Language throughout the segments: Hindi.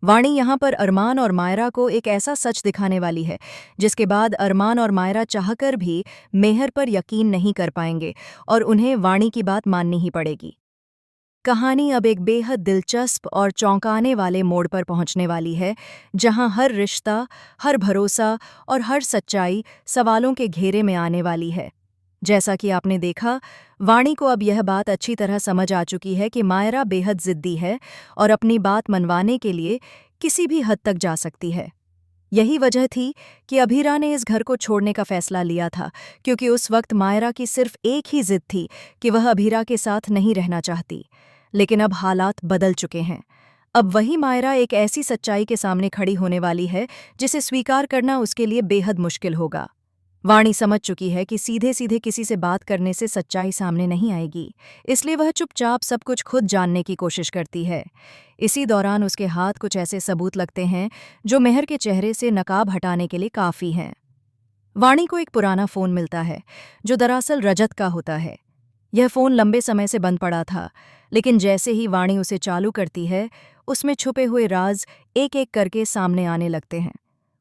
वाणी यहाँ पर अरमान और मायरा को एक ऐसा सच दिखाने वाली है जिसके बाद अरमान और मायरा चाहकर भी मेहर पर यकीन नहीं कर पाएंगे और उन्हें वाणी की बात माननी ही पड़ेगी। कहानी अब एक बेहद दिलचस्प और चौंकाने वाले मोड़ पर पहुंचने वाली है, जहां हर रिश्ता, हर भरोसा और हर सच्चाई सवालों के घेरे में आने वाली है। जैसा कि आपने देखा, वाणी को अब यह बात अच्छी तरह समझ आ चुकी है कि मायरा बेहद जिद्दी है और अपनी बात मनवाने के लिए किसी भी हद तक जा सकती है। यही वजह थी कि अभीरा ने इस घर को छोड़ने का फैसला लिया था, क्योंकि उस वक्त मायरा की सिर्फ एक ही जिद थी कि वह अभीरा के साथ नहीं रहना चाहती। लेकिन अब हालात बदल चुके हैं। अब वही मायरा एक ऐसी सच्चाई के सामने खड़ी होने वाली है जिसे स्वीकार करना उसके लिए बेहद मुश्किल होगा। वाणी समझ चुकी है कि सीधे सीधे किसी से बात करने से सच्चाई सामने नहीं आएगी, इसलिए वह चुपचाप सब कुछ खुद जानने की कोशिश करती है। इसी दौरान उसके हाथ कुछ ऐसे सबूत लगते हैं जो मेहर के चेहरे से नकाब हटाने के लिए काफ़ी हैं। वाणी को एक पुराना फ़ोन मिलता है जो दरअसल रजत का होता है। यह फ़ोन लंबे समय से बंद पड़ा था, लेकिन जैसे ही वाणी उसे चालू करती है, उसमें छुपे हुए राज एक एक करके सामने आने लगते हैं।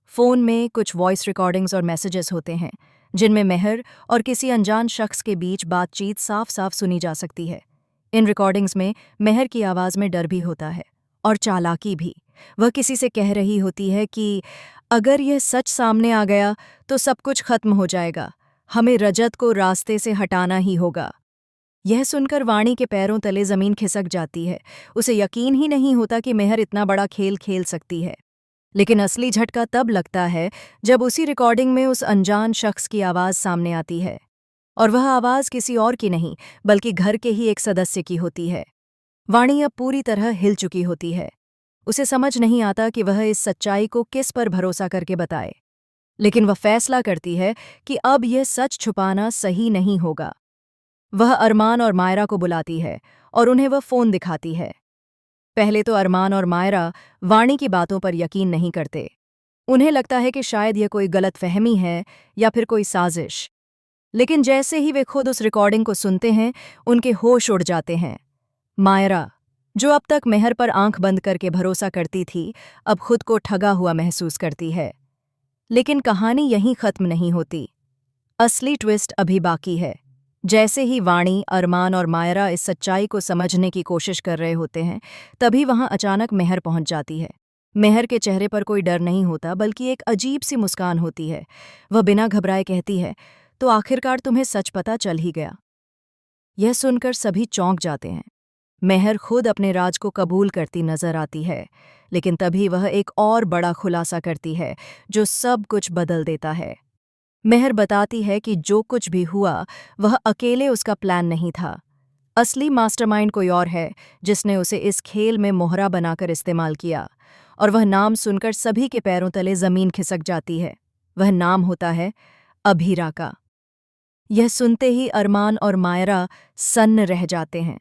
फ़ोन में कुछ वॉइस रिकॉर्डिंग्स और मैसेजेस होते हैं जिनमें मेहर और किसी अनजान शख्स के बीच बातचीत साफ साफ सुनी जा सकती है। इन रिकॉर्डिंग्स में मेहर की आवाज़ में डर भी होता है और चालाकी भी। वह किसी से कह रही होती है कि अगर यह सच सामने आ गया तो सब कुछ खत्म हो जाएगा, हमें रजत को रास्ते से हटाना ही होगा। यह सुनकर वाणी के पैरों तले ज़मीन खिसक जाती है। उसे यकीन ही नहीं होता कि मेहर इतना बड़ा खेल खेल सकती है। लेकिन असली झटका तब लगता है जब उसी रिकॉर्डिंग में उस अनजान शख्स की आवाज़ सामने आती है, और वह आवाज़ किसी और की नहीं बल्कि घर के ही एक सदस्य की होती है। वाणी अब पूरी तरह हिल चुकी होती है। उसे समझ नहीं आता कि वह इस सच्चाई को किस पर भरोसा करके बताए, लेकिन वह फैसला करती है कि अब यह सच छुपाना सही नहीं होगा। वह अरमान और मायरा को बुलाती है और उन्हें वह फ़ोन दिखाती है। पहले तो अरमान और मायरा वाणी की बातों पर यकीन नहीं करते। उन्हें लगता है कि शायद यह कोई गलतफहमी है या फिर कोई साजिश। लेकिन जैसे ही वे खुद उस रिकॉर्डिंग को सुनते हैं, उनके होश उड़ जाते हैं। मायरा, जो अब तक मेहर पर आंख बंद करके भरोसा करती थी, अब खुद को ठगा हुआ महसूस करती है। लेकिन कहानी यहीं खत्म नहीं होती। असली ट्विस्ट अभी बाकी है। जैसे ही वाणी, अरमान और मायरा इस सच्चाई को समझने की कोशिश कर रहे होते हैं, तभी वहां अचानक मेहर पहुंच जाती है। मेहर के चेहरे पर कोई डर नहीं होता, बल्कि एक अजीब सी मुस्कान होती है। वह बिना घबराए कहती है, तो आखिरकार तुम्हें सच पता चल ही गया। यह सुनकर सभी चौंक जाते हैं। मेहर खुद अपने राज को कबूल करती नजर आती है, लेकिन तभी वह एक और बड़ा खुलासा करती है जो सब कुछ बदल देता है। मेहर बताती है कि जो कुछ भी हुआ, वह अकेले उसका प्लान नहीं था। असली मास्टरमाइंड कोई और है जिसने उसे इस खेल में मोहरा बनाकर इस्तेमाल किया। और वह नाम सुनकर सभी के पैरों तले जमीन खिसक जाती है। वह नाम होता है अभीरा का। यह सुनते ही अरमान और मायरा सन्न रह जाते हैं।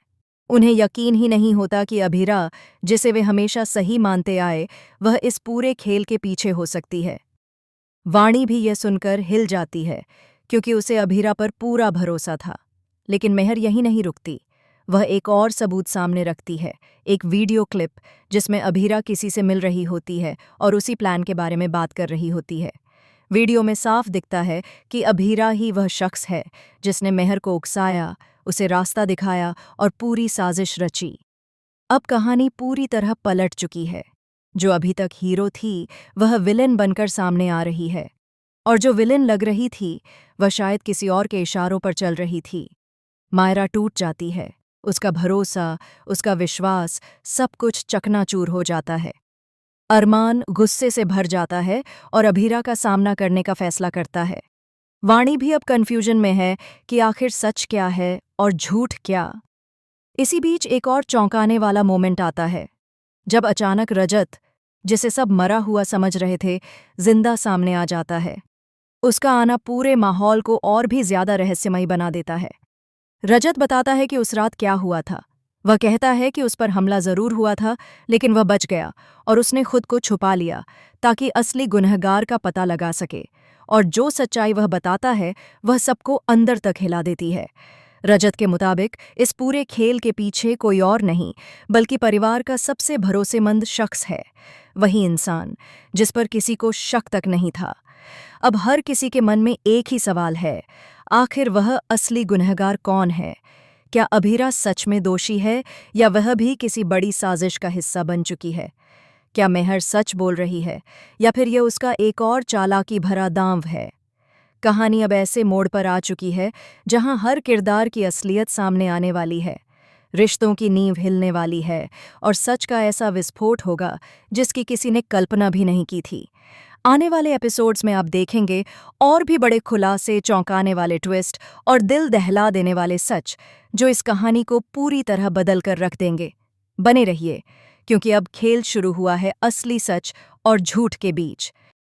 उन्हें यकीन ही नहीं होता कि अभीरा, जिसे वे हमेशा सही मानते आए, वह इस पूरे खेल के पीछे हो सकती है। वाणी भी यह सुनकर हिल जाती है, क्योंकि उसे अभीरा पर पूरा भरोसा था। लेकिन मेहर यहीं नहीं रुकती। वह एक और सबूत सामने रखती है, एक वीडियो क्लिप जिसमें अभीरा किसी से मिल रही होती है और उसी प्लान के बारे में बात कर रही होती है। वीडियो में साफ दिखता है कि अभीरा ही वह शख्स है जिसने मेहर को उकसाया, उसे रास्ता दिखाया और पूरी साजिश रची। अब कहानी पूरी तरह पलट चुकी है। जो अभी तक हीरो थी, वह विलेन बनकर सामने आ रही है, और जो विलेन लग रही थी, वह शायद किसी और के इशारों पर चल रही थी। मायरा टूट जाती है। उसका भरोसा, उसका विश्वास, सब कुछ चकनाचूर हो जाता है। अरमान गुस्से से भर जाता है और अभीरा का सामना करने का फैसला करता है। वाणी भी अब कन्फ्यूजन में है कि आखिर सच क्या है और झूठ क्या। इसी बीच एक और चौंकाने वाला मोमेंट आता है, जब अचानक रजत, जिसे सब मरा हुआ समझ रहे थे, जिंदा सामने आ जाता है। उसका आना पूरे माहौल को और भी ज्यादा रहस्यमयी बना देता है। रजत बताता है कि उस रात क्या हुआ था। वह कहता है कि उस पर हमला जरूर हुआ था, लेकिन वह बच गया और उसने खुद को छुपा लिया ताकि असली गुनहगार का पता लगा सके। और जो सच्चाई वह बताता है, वह सबको अंदर तक हिला देती है। रजत के मुताबिक इस पूरे खेल के पीछे कोई और नहीं बल्कि परिवार का सबसे भरोसेमंद शख्स है, वही इंसान जिस पर किसी को शक तक नहीं था। अब हर किसी के मन में एक ही सवाल है, आखिर वह असली गुनहगार कौन है? क्या अभीरा सच में दोषी है या वह भी किसी बड़ी साजिश का हिस्सा बन चुकी है? क्या मेहर सच बोल रही है या फिर यह उसका एक और चालाकी भरा दांव है? कहानी अब ऐसे मोड़ पर आ चुकी है जहां हर किरदार की असलियत सामने आने वाली है, रिश्तों की नींव हिलने वाली है और सच का ऐसा विस्फोट होगा जिसकी किसी ने कल्पना भी नहीं की थी। आने वाले एपिसोड्स में आप देखेंगे और भी बड़े खुलासे, चौंकाने वाले ट्विस्ट और दिल दहला देने वाले सच जो इस कहानी को पूरी तरह बदल कर रख देंगे। बने रहिए, क्योंकि अब खेल शुरू हुआ है असली सच और झूठ के बीच।